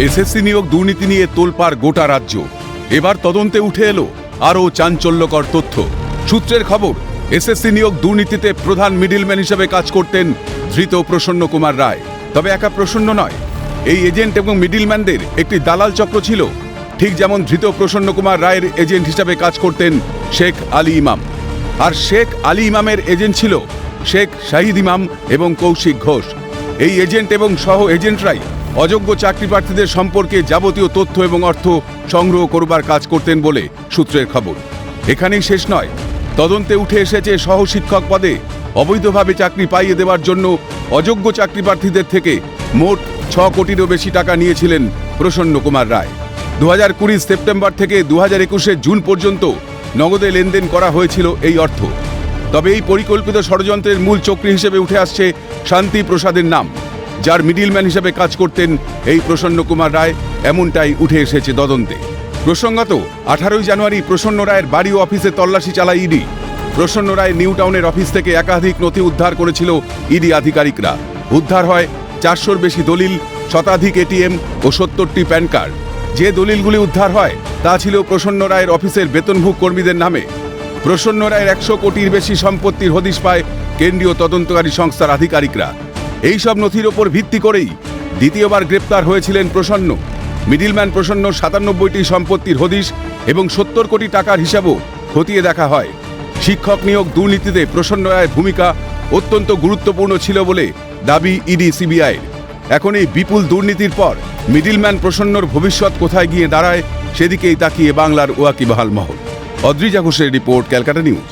SSC নিয়োগ দুর্নীতি নিয়ে তোলপাড় গোটা রাজ্য। এবার তদন্তে উঠে এলো আরও চাঞ্চল্যকর তথ্য। সূত্রের খবর, এসএসসি নিয়োগ দুর্নীতিতে প্রধান মিডলম্যান হিসেবে কাজ করতেন ধৃত প্রসন্ন কুমার রায়। তবে একা প্রসন্ন নয়, এই এজেন্ট এবং মিডলম্যানদের একটি দালাল চক্র ছিল। ঠিক যেমন ধৃত প্রসন্ন কুমার রায়ের এজেন্ট হিসাবে কাজ করতেন শেখ আলী ইমাম, আর শেখ আলী ইমামের এজেন্ট ছিল শেখ শাহিদ ইমাম এবং কৌশিক ঘোষ। এই এজেন্ট এবং সহ এজেন্টরাই অযোগ্য চাকরি প্রার্থীদের সম্পর্কে যাবতীয় তথ্য এবং অর্থ সংগ্রহ করবার কাজ করতেন বলে সূত্রের খবর। এখানেই শেষ নয়, তদন্তে উঠে এসেছে সহ শিক্ষক পদে অবৈধভাবে চাকরি পাইয়ে দেওয়ার জন্য অযোগ্য চাকরি প্রার্থীদের থেকে মোট 6 কোটিরও বেশি টাকা নিয়েছিলেন প্রসন্ন কুমার রায়। 2020 সেপ্টেম্বর থেকে 2021 জুন পর্যন্ত নগদে লেনদেন করা হয়েছিল এই অর্থ। তবে এই পরিকল্পিত ষড়যন্ত্রের মূল চক্রী হিসেবে উঠে আসছে শান্তি প্রসাদের নাম, যার মিডলম্যান হিসেবে কাজ করতেন এই প্রসন্ন কুমার রায়, এমনটাই উঠে এসেছে তদন্তে। প্রসঙ্গত 18 জানুয়ারি প্রসন্ন রায়ের বাড়ি ও অফিসে তল্লাশি চালায় ইডি। প্রসন্ন রায় নিউ টাউনের অফিস থেকে একাধিক নথি উদ্ধার করেছিল ইডি আধিকারিকরা। উদ্ধার হয় 400-র বেশি দলিল, শতাধিক এটিএম ও 70টি প্যান কার্ড। যে দলিলগুলি উদ্ধার হয় তা ছিল প্রসন্ন রায়ের অফিসের বেতনভোগ কর্মীদের নামে। প্রসন্ন রায়ের 100 কোটির বেশি সম্পত্তির হদিশ পায় কেন্দ্রীয় তদন্তকারী সংস্থার আধিকারিকরা। এই সব নথির ওপর ভিত্তি করেই দ্বিতীয়বার গ্রেপ্তার হয়েছিলেন প্রসন্ন। মিডলম্যান প্রসন্ন 97টি সম্পত্তির হদিশ এবং 70 কোটি টাকার হিসাবও খতিয়ে দেখা হয়। শিক্ষক নিয়োগ দুর্নীতিতে প্রসন্ন রায়ের ভূমিকা অত্যন্ত গুরুত্বপূর্ণ ছিল বলে দাবি ইডি সিবিআইয়ের। এখন এই বিপুল দুর্নীতির পর মিডলম্যান প্রসন্নর ভবিষ্যৎ কোথায় গিয়ে দাঁড়ায়, সেদিকেই তাকিয়ে বাংলার ওয়াকিবহাল মহল। অদ্রিজা ঘোষের রিপোর্ট, ক্যালকাটা নিউজ।